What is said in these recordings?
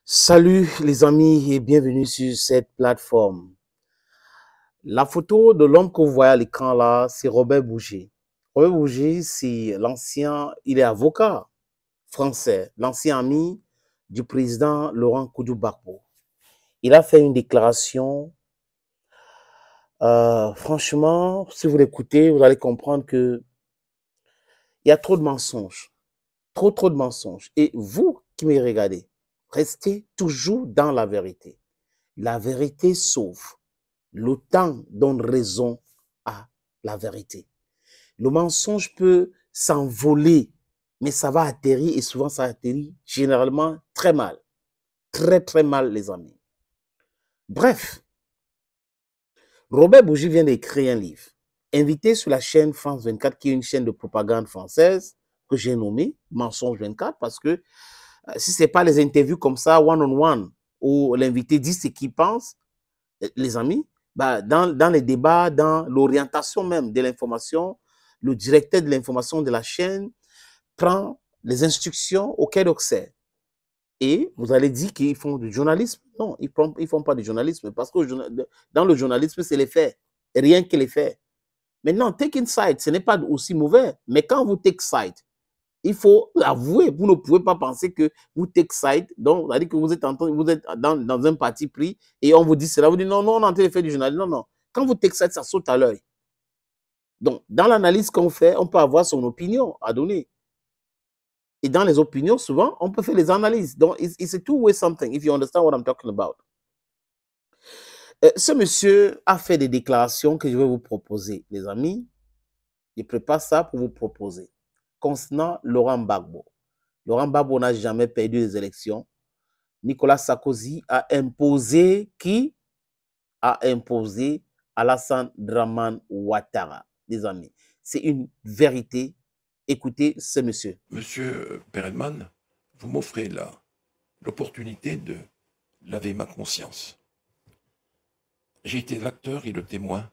Salut les amis et bienvenue sur cette plateforme. La photo de l'homme que vous voyez à l'écran là, c'est Robert Bourget. Robert Bourget, c'est il est avocat français, l'ancien ami du président Laurent Gbagbo. Il a fait une déclaration. Franchement, si vous l'écoutez, vous allez comprendre que il y a trop de mensonges. Trop de mensonges. Et vous qui me regardez, restez toujours dans la vérité. La vérité sauve. Le temps donne raison à la vérité. Le mensonge peut s'envoler, mais ça va atterrir et souvent ça atterrit généralement très mal. Très mal, les amis. Bref, Robert Bourgi vient d'écrire un livre, invité sur la chaîne France 24, qui est une chaîne de propagande française que j'ai nommée Mensonge 24, parce que si ce n'est pas les interviews comme ça, one-on-one, où l'invité dit ce qu'il pense, les amis, dans les débats, dans l'orientation même de l'information, le directeur de l'information de la chaîne prend les instructions auxquelles accède. Et vous allez dire qu'ils font du journalisme. Non, ils ne font pas du journalisme parce que dans le journalisme, c'est les faits. Rien que les faits. Maintenant, take inside, ce n'est pas aussi mauvais. Mais quand vous take side, il faut avouer, vous ne pouvez pas penser que vous take side, donc c'est-à-dire que vous êtes dans un parti pris et on vous dit cela, vous dites non, on est en train de faire du journalisme. Non. Quand vous take side, ça saute à l'œil. Donc, dans l'analyse qu'on fait, on peut avoir son opinion à donner. Et dans les opinions, souvent, on peut faire les analyses. Donc, it's a two-way something, if you understand what I'm talking about. Ce monsieur a fait des déclarations que je vais vous proposer, les amis. Je prépare ça pour vous proposer. Concernant Laurent Gbagbo. Laurent Gbagbo n'a jamais perdu les élections. Nicolas Sarkozy a imposé qui? A imposé Alassane Dramane Ouattara, les amis. C'est une vérité. Écoutez ce monsieur. Monsieur Perelman, vous m'offrez l'opportunité de laver ma conscience. J'ai été l'acteur et le témoin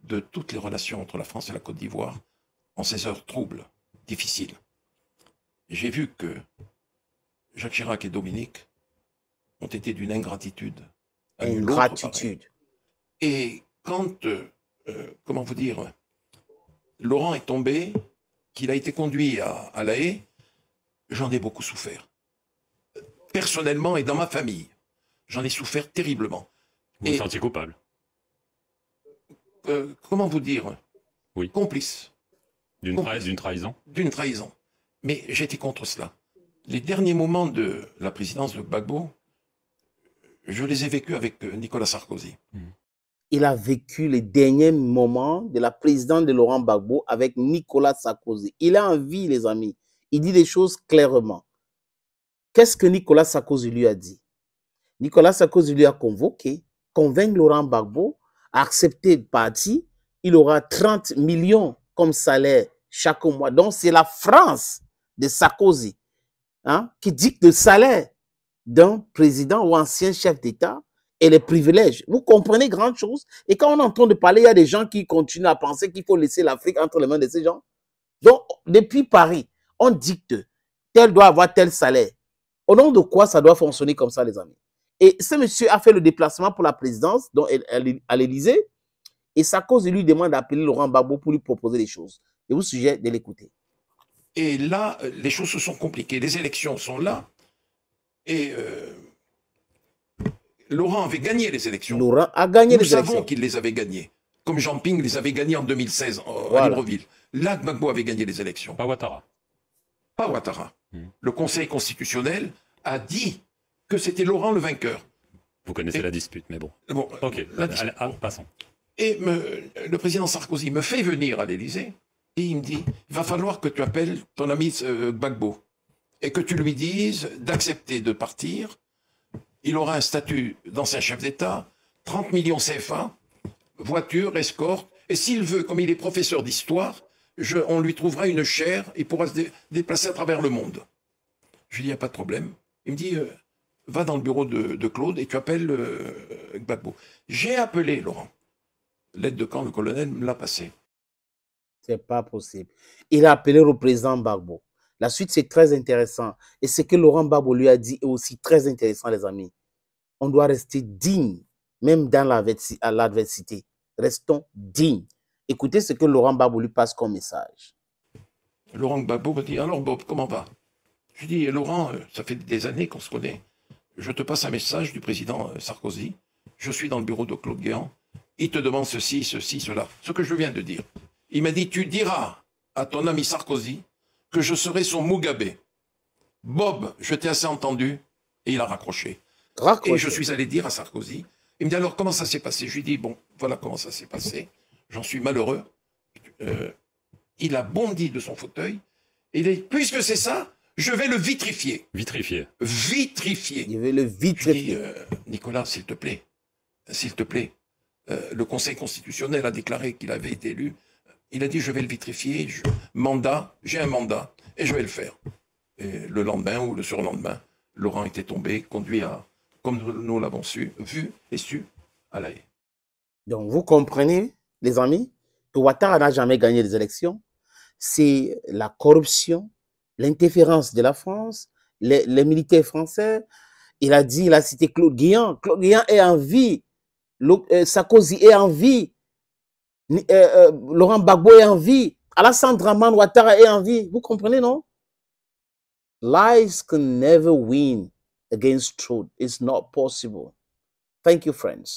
de toutes les relations entre la France et la Côte d'Ivoire en ces heures troubles, difficiles. J'ai vu que Jacques Chirac et Dominique ont été d'une ingratitude à nulle autre pareille. Et quand, comment vous dire, Laurent est tombé, qu'il a été conduit à La Haye, j'en ai beaucoup souffert. Personnellement et dans ma famille, j'en ai souffert terriblement. Vous vous sentiez coupable? Comment vous dire? Oui. Complice. D'une trahison? D'une trahison. Mais j'étais contre cela. Les derniers moments de la présidence de Gbagbo, je les ai vécus avec Nicolas Sarkozy. Il a vécu les derniers moments de la présidence de Laurent Gbagbo avec Nicolas Sarkozy. Il a envie, les amis. Il dit les choses clairement. Qu'est-ce que Nicolas Sarkozy lui a dit? Nicolas Sarkozy lui a convoqué, convainc Laurent Gbagbo à accepter de partir. Il aura 30 millions comme salaire chaque mois. Donc, c'est la France de Sarkozy qui dicte le salaire d'un président ou ancien chef d'État et les privilèges. Vous comprenez grande chose. Et quand on entend de parler, il y a des gens qui continuent à penser qu'il faut laisser l'Afrique entre les mains de ces gens. Donc, depuis Paris, on dicte, tel doit avoir tel salaire. Au nom de quoi ça doit fonctionner comme ça, les amis? Et ce monsieur a fait le déplacement pour la présidence donc, à l'Élysée. Et Sarkozy lui demande d'appeler Laurent Gbagbo pour lui proposer des choses. Je vous suggère de l'écouter. Et là, les choses se sont compliquées. Les élections sont là. Et Laurent avait gagné les élections. Laurent a gagné les élections. Nous savons qu'il les avait gagnées. Comme Jean Ping les avait gagnées en 2016 à Libreville. Là, Gbagbo avait gagné les élections. Pas Ouattara. Pas Ouattara. Le Conseil constitutionnel a dit que c'était Laurent le vainqueur. Vous connaissez la dispute, mais bon. Ok, allez, passons. Et le président Sarkozy me fait venir à l'Élysée et il me dit, il va falloir que tu appelles ton ami Gbagbo et que tu lui dises d'accepter de partir. Il aura un statut d'ancien chef d'État, 30 millions CFA, voiture, escorte, et s'il veut, comme il est professeur d'histoire, on lui trouvera une chaire, il pourra se déplacer à travers le monde. Je lui dis, il n'y a pas de problème. Il me dit, va dans le bureau de Claude et tu appelles Gbagbo. J'ai appelé Laurent. L'aide de camp, le colonel me l'a passé. C'est pas possible. Il a appelé le président Gbagbo. La suite, c'est très intéressant. Et ce que Laurent Gbagbo lui a dit est aussi très intéressant, les amis. On doit rester digne, même dans l'adversité. Restons dignes. Écoutez ce que Laurent Gbagbo lui passe comme message. Laurent Gbagbo me dit, alors Bob, comment va? Je dis, Laurent, ça fait des années qu'on se connaît. Je te passe un message du président Sarkozy. Je suis dans le bureau de Claude Guéant. Il te demande ceci, ceci, cela. Ce que je viens de dire. Il m'a dit, tu diras à ton ami Sarkozy que je serai son Mugabe. Bob, je t'ai assez entendu. Et il a raccroché. Et je suis allé dire à Sarkozy. Il me dit, alors comment ça s'est passé? Je lui dis, bon, voilà comment ça s'est passé. J'en suis malheureux. Il a bondi de son fauteuil. Et il dit, puisque c'est ça, je vais le vitrifier. Vitrifier. Je vais le vitrifier. Je dis, Nicolas, s'il te plaît, le Conseil constitutionnel a déclaré qu'il avait été élu. Il a dit, je vais le vitrifier, j'ai un mandat, et je vais le faire. Et le lendemain ou le surlendemain, Laurent était tombé, conduit comme nous l'avons vu et su, à La Haye. Donc, vous comprenez, les amis, que Ouattara n'a jamais gagné les élections. C'est la corruption, l'interférence de la France, les militaires français. Il a cité Claude Guéant. Claude Guéant est en vie. Sarkozy est en vie. Laurent Gbagbo est en vie. Alassane Dramane Ouattara est en vie. Vous comprenez, non? Lies can never win against truth. It's not possible. Thank you, friends.